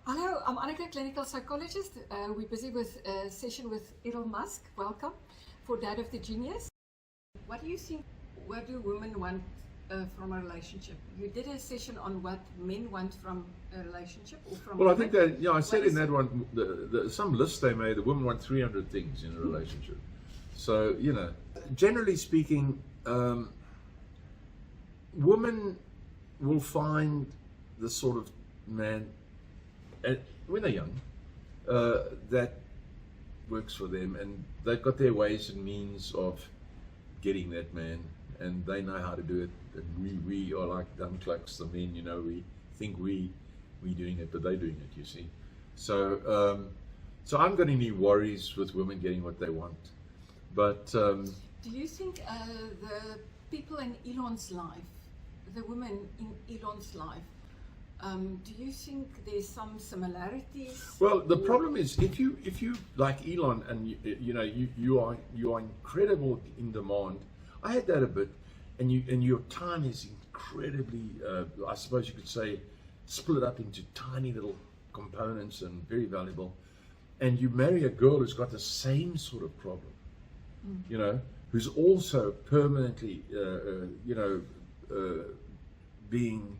Hello, I'm Annika, clinical psychologist. We're busy with a session with Errol Musk. Welcome for Dad of the Genius. What do you think? What do women want from a relationship? You did a session on what men want from a relationship or from. Well, I women. think that, I said What in is that it? one, some list they made, the women want 300 things in a relationship. So, generally speaking, women will find the sort of man, when they're young, that works for them, and they've got their ways and means of getting that man, and they know how to do it. And we are like dumb clucks, the men, we think we doing it, but they're doing it, you see. So I haven't got any worries with women getting what they want. But Do you think the people in Elon's life, the women in Elon's life, do you think there's some similarities? well, the problem is if you like Elon and you are incredible in demand. I had that a bit, and your time is incredibly, I suppose you could say, split up into tiny little components and very valuable. And you marry a girl who's got the same sort of problem, who's also permanently, being,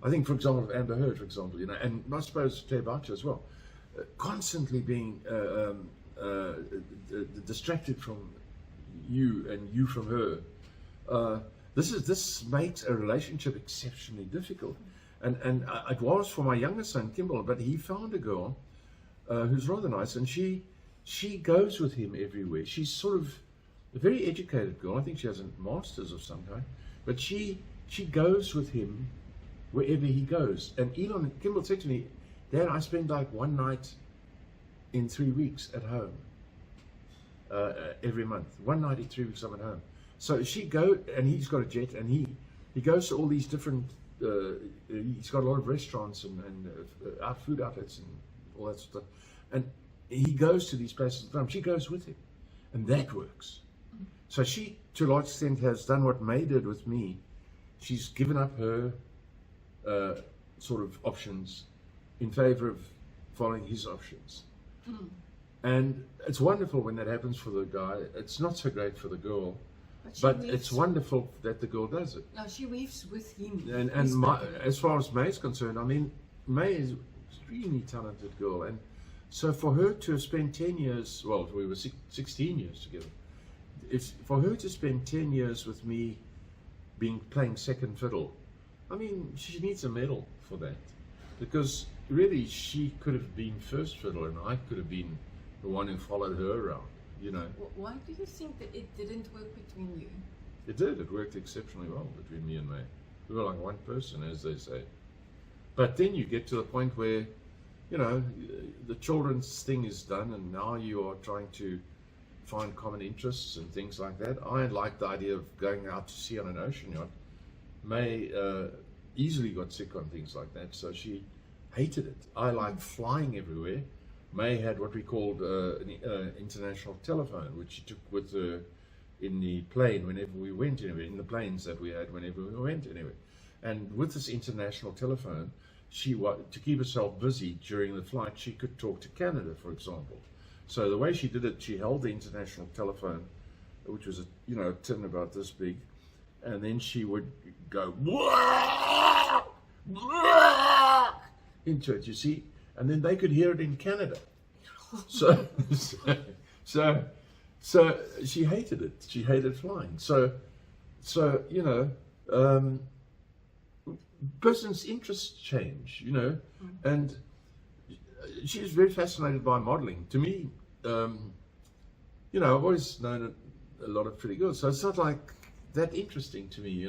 I think, for example, Amber Heard, for example, and I suppose Claire Boucher as well, constantly being distracted from you and you from her. This makes a relationship exceptionally difficult. And it was for my younger son, Kimball, but he found a girl who's rather nice, and she goes with him everywhere. She's sort of a very educated girl. I think she has a master's of some kind, but she goes with him wherever he goes. And Kimball said to me, Dad, I spend like one night in 3 weeks at home every month. One night in 3 weeks I'm at home. So she go, and he's got a jet, and he goes to all these different. He's got a lot of restaurants and food outlets and all that stuff. And he goes to these places all the time. She goes with him, and that works. So she, to a large extent, has done what May did with me. She's given up her sort of options in favor of following his options. And it's wonderful when that happens for the guy. It's not so great for the girl, but it's wonderful that the girl does it. No, she weaves with him. And as far as May is concerned, I mean, May is an extremely talented girl, and so for her to spend 10 years, well, we were 16 years together. It's for her to spend 10 years with me, playing second fiddle. I mean, she needs a medal for that, because really she could have been first fiddle, and I could have been the one who followed her around. Why do you think that it didn't work between you? It did. It worked exceptionally well between me and May. We were like one person, as they say. But then you get to the point where, the children's thing is done, and now you are trying to find common interests and things like that. I like the idea of going out to sea on an ocean yacht. May easily got sick on things like that, so she hated it. I like flying everywhere. May had what we called an international telephone, which she took with her in the plane whenever we went anywhere, in the planes that we had whenever we went anywhere. And with this international telephone, to keep herself busy during the flight, she could talk to Canada, for example. So the way she did it, she held the international telephone, which was a tin about this big, and then she would go into it, you see, and then they could hear it in Canada. So she hated it. She hated flying. So person's interests change, and she was very fascinated by modeling. To me, I've always known a lot of pretty girls, so it's not like that interesting to me.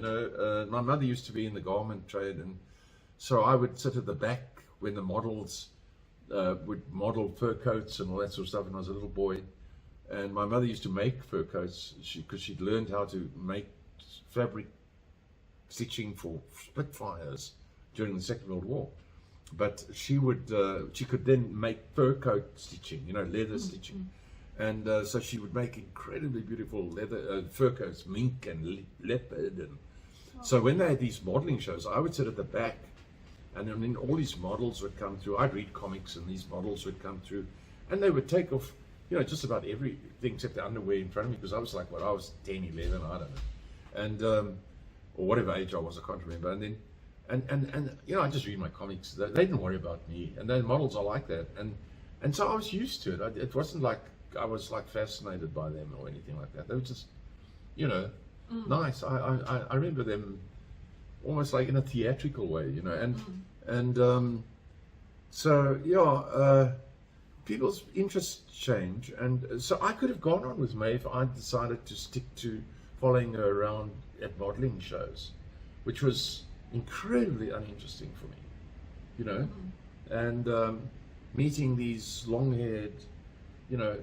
My mother used to be in the garment trade, and so I would sit at the back when the models would model fur coats and all that sort of stuff when I was a little boy. And my mother used to make fur coats because she'd learned how to make fabric stitching for Spitfires during the Second World War. But she could then make fur coat stitching, leather stitching. And so she would make incredibly beautiful leather fur coats, mink and leopard. And so when they had these modeling shows, I would sit at the back And then all these models would come through. I'd read comics and these models would come through, and they would take off, just about everything except the underwear in front of me, because I was like, I was 10, 11, I don't know. And, or whatever age I was, I can't remember. And then, and I just read my comics. They didn't worry about me. And the models are like that. And so I was used to it. It wasn't like I was like fascinated by them or anything like that. They were just, nice. I remember them almost like in a theatrical way, so people's interests change, and so I could have gone on with May if I decided to stick to following her around at modeling shows, which was incredibly uninteresting for me, and meeting these long-haired,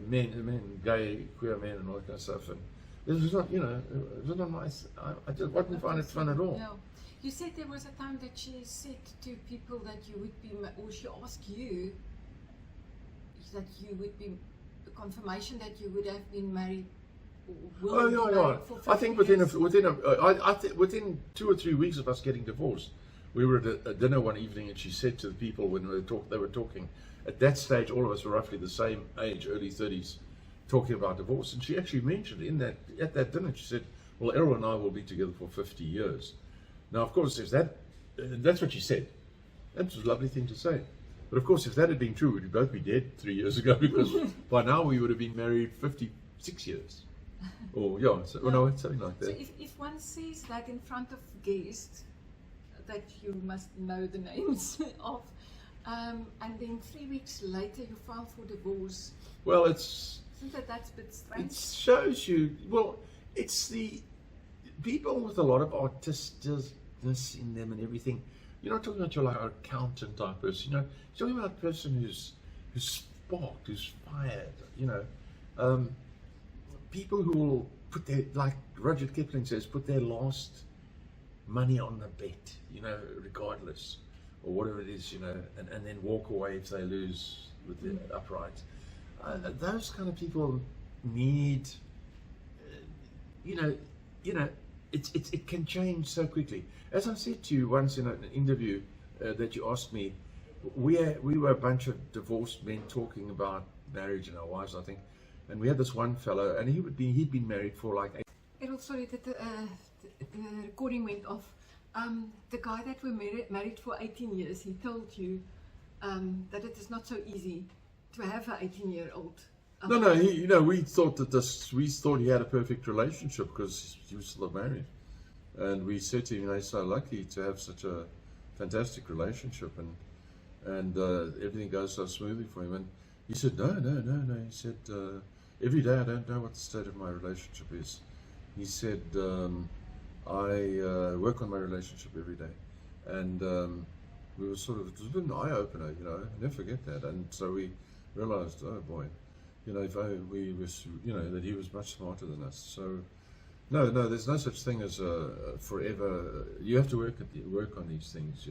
men, gay, queer men, and all that kind of stuff, and it was not, it was not nice. I just wouldn't find it fun at all. No. You said there was a time that she said to people that you would be, or she asked you that you would be, a confirmation that you would have been married. For 50 I think within 2 or 3 weeks of us getting divorced, we were at a dinner one evening, and she said to the people when they were talking. At that stage, all of us were roughly the same age, early 30s, talking about divorce. And she actually mentioned at that dinner, she said, "Well, Errol and I will be together for 50 years." Now, of course, if that's what she said. That was a lovely thing to say. But of course, if that had been true, we'd both be dead 3 years ago, because by now we would have been married 56 years. Or, something like that. So if one sees that in front of guests that you must know the names of, and then 3 weeks later you file for divorce. Well, isn't that's a bit strange? It shows you, it's the people with a lot of artisticness in them and everything. You're not talking about your like accountant type person, you're talking about a person who's sparked, who's fired, people who will put their, like Roger Kipling says, put their last money on the bet, regardless, or whatever it is, and then walk away if they lose with the upright. Those kind of people need, it can change so quickly. As I said to you once in an interview that you asked me, we were a bunch of divorced men talking about marriage and our wives, I think, and we had this one fellow, and he'd been married for like 8. Errol, sorry that the recording went off. The guy that we married for 18 years, he told you that it is not so easy to have an 18-year-old. No, we thought he had a perfect relationship because he was still married, and we said to him, "You're so lucky to have such a fantastic relationship, and everything goes so smoothly for him." And he said, "No." He said, "Every day I don't know what the state of my relationship is." He said, "I work on my relationship every day," and we were sort of, it was a bit an eye opener, I never forget that, and so we realized, oh boy. That he was much smarter than us. So, no, there's no such thing as forever. You have to work on these things,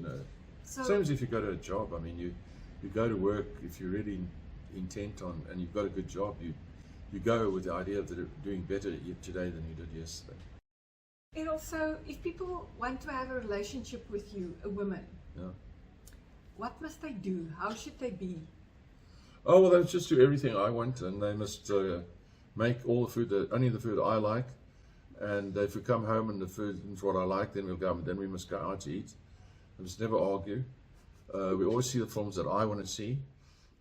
So, same as if you go to a job. I mean, you go to work if you're really intent on, and you've got a good job. You go with the idea of doing better today than you did yesterday. And also, if people want to have a relationship with you, a woman, what must they do? How should they be? Oh, well, they just do everything I want, and they must make all the food, only the food I like. And if we come home and the food is what I like, then we must go out to eat. We must never argue. We always see the films that I want to see.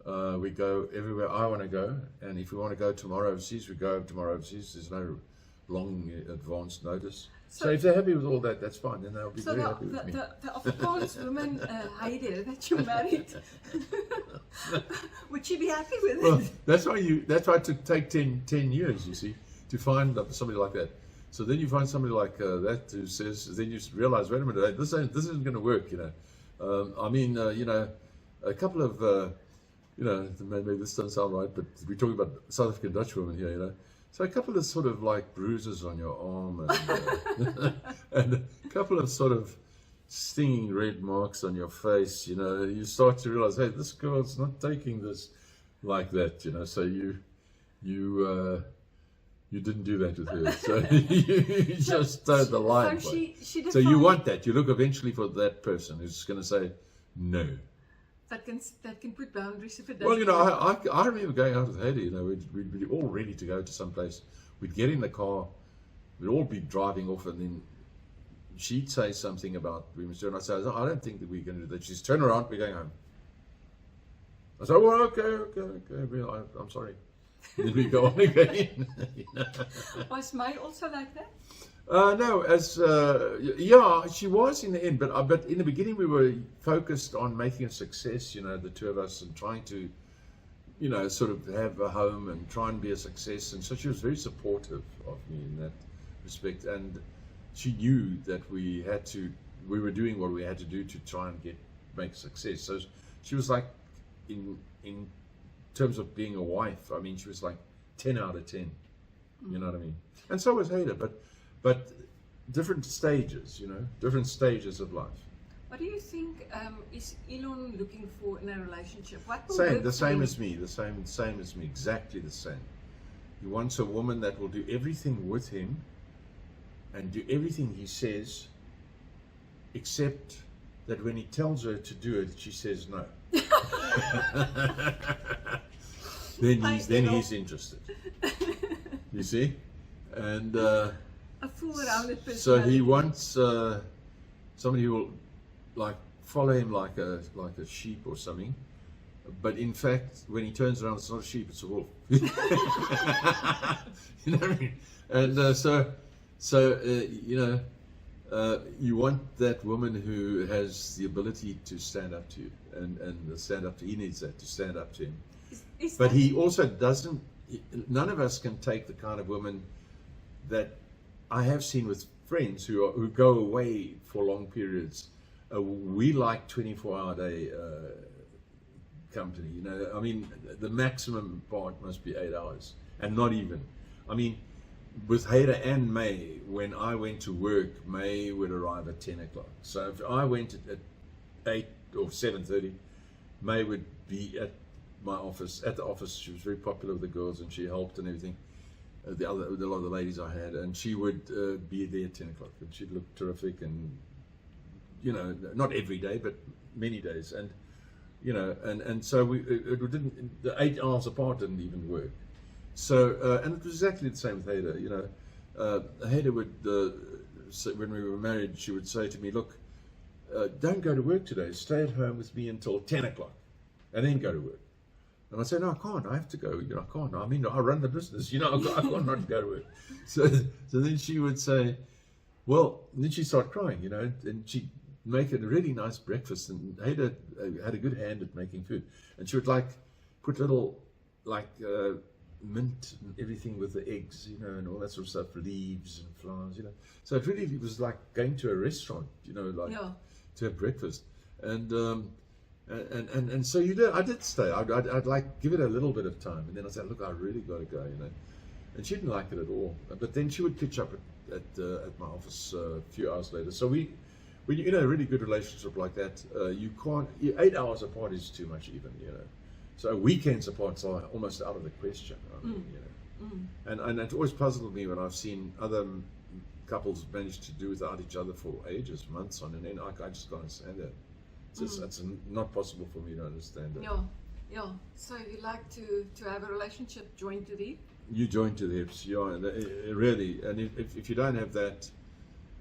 We go everywhere I want to go, and if we want to go tomorrow overseas, we go tomorrow overseas. There's no long advance notice. So if they're happy with all that, that's fine. Then they'll be very happy with me. The Afrikaans woman, Heide, that you married, would she be happy with it? Well, that's why it took 10 years, you see, to find somebody like that. So then you find somebody like that who says, then you realize, wait a minute, this isn't going to work, a couple of, maybe this doesn't sound right, but we're talking about South African Dutch women here, So a couple of sort of like bruises on your arm and, and a couple of sort of stinging red marks on your face, you start to realize, hey, this girl's not taking this like that, so you didn't do that with her. So you just towed the line. So you want that. You look eventually for that person who's going to say, No. that can put boundaries if it Well, doesn't. I remember going out with Heide, we'd be all ready to go to some place. We'd get in the car, we'd all be driving off, and then she'd say something about we must do, and I say, I don't think that we're going to do that. She's turn around, we're going home. I say, well, okay, I'm sorry. And then we go on again. Was May also like that? No, she was in the end, but in the beginning we were focused on making a success, the two of us, and trying to, sort of have a home and try and be a success. And so she was very supportive of me in that respect, and she knew that we were doing what we had to do to try and make success. So she was like, in terms of being a wife, I mean, she was like 10 out of 10. You know what I mean? And so was Heide, but different stages, different stages of life. What do you think is Elon looking for in a relationship? The same as me, exactly the same. He wants a woman that will do everything with him and do everything he says, except that when he tells her to do it, she says no. then he's interested. You see? And a full-rounded personality. so he wants somebody who will like follow him like a sheep or something. But in fact, when he turns around, it's not a sheep; it's a wolf. You know what I mean? And you want that woman who has the ability to stand up to you, and stand up to. He needs that to stand up to him. But he also doesn't. None of us can take the kind of woman that I have seen with friends who go away for long periods. We like 24-hour day company. I mean, the maximum part must be 8 hours, and not even. I mean, with Heide and May, when I went to work, May would arrive at 10 o'clock. So if I went at 8 or 7:30, May would be at the office. She was very popular with the girls, and she helped and everything. A lot of the ladies I had, and she would be there at 10 o'clock, and she'd look terrific, and not every day, but many days, and and so the 8 hours apart didn't even work. So and it was exactly the same with Heide. Heide would, when we were married, she would say to me, "Look, don't go to work today. Stay at home with me until 10 o'clock, and then go to work." And I said, "No, I can't. I have to go. I can't. I mean, I run the business. I can't not go to work." So then she would say, "Well," and then she'd start crying, and she'd make a really nice breakfast. And Heide had a good hand at making food, and she would put little mint and everything with the eggs, and all that sort of stuff, leaves and flowers, So it really was like going to a restaurant, to have breakfast, and so I did stay. I'd like give it a little bit of time, and then I said, "Look, I really got to go," And she didn't like it at all. But then she would pitch up at my office a few hours later. So when you're in a really good relationship like that, you can't. 8 hours apart is too much, even. So weekends apart are almost out of the question. I mean, And it always puzzled me when I've seen other couples manage to do without each other for ages, months on end. I just can't understand that. It's not possible for me to understand that. Yeah. So you like to have a relationship joined to the hip? You join to the hips, really. And if you don't have that,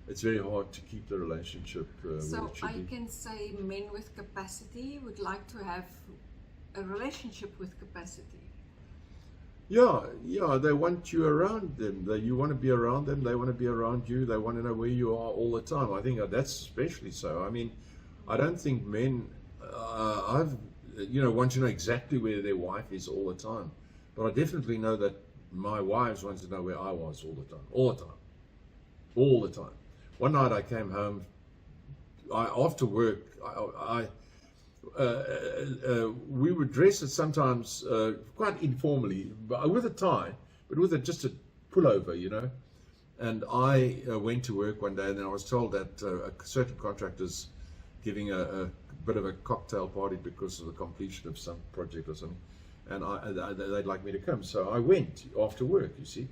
it's very hard to keep the relationship where So it should I be. can say men with capacity would like to have a relationship with capacity. Yeah, they want you around them. You want to be around them. They want to be around you. They want to know where you are all the time. I think that's especially so. I mean, I don't think men, want to know exactly where their wife is all the time. But I definitely know that my wives want to know where I was all the time. One night I came home, after work, we would dress it sometimes quite informally, with a tie, but with just a pullover, And I went to work one day, and then I was told that a certain contractor's giving a bit of a cocktail party because of the completion of some project or something, and they'd like me to come. So I went after work, you see.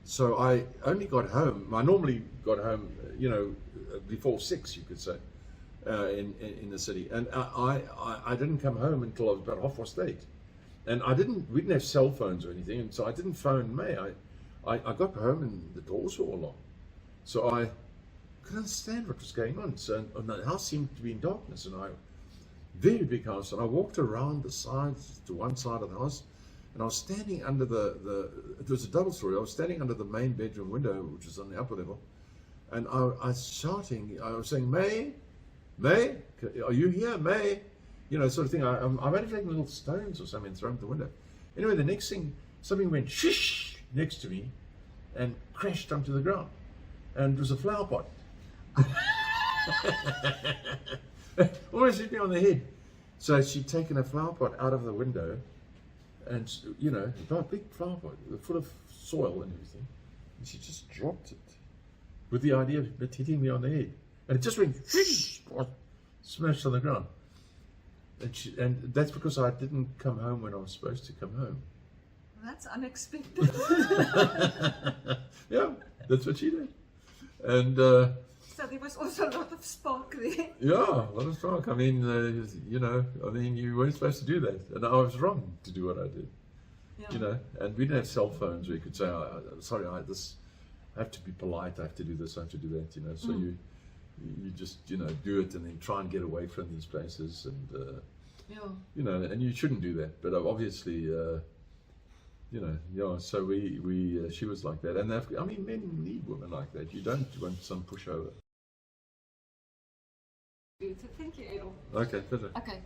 So I only got home. I normally got home, before 6, you could say. in the city, and I didn't come home until I was about 8:30, and we didn't have cell phones or anything, and so I didn't phone May. I got home and the doors were all locked, so I couldn't understand what was going on. So and the house seemed to be in darkness, and very big house, and I walked around the sides to one side of the house, and I was standing under it was a double story. I was standing under the main bedroom window, which was on the upper level, and I was shouting. I was saying, May, are you here, May? You know, sort of thing. I might have taken little stones or something and thrown at the window. Anyway, the next thing, something went shish next to me and crashed onto the ground, and it was a flower pot. Almost hit me on the head. So she'd taken a flower pot out of the window, and you know, a big flower pot full of soil and everything, and she just dropped it with the idea of it hitting me on the head, and it just went smashed on the ground. And that's because I didn't come home when I was supposed to come home. That's unexpected. Yeah, that's what she did. And so there was also a lot of spark there. yeah, a lot of spark. I mean, you know, you weren't supposed to do that, and I was wrong to do what I did. Yeah. You know, and we didn't have cell phones where you could say, sorry, I have to be polite, I have to do this, I have to do that, you know. So you just, you know, do it and then try and get away from these places, and Yeah. you know, and you shouldn't do that. But obviously, you know, yeah. So she was like that, and I mean, men need women like that. You don't want some pushover. Thank you, Errol. Okay, pleasure. Okay.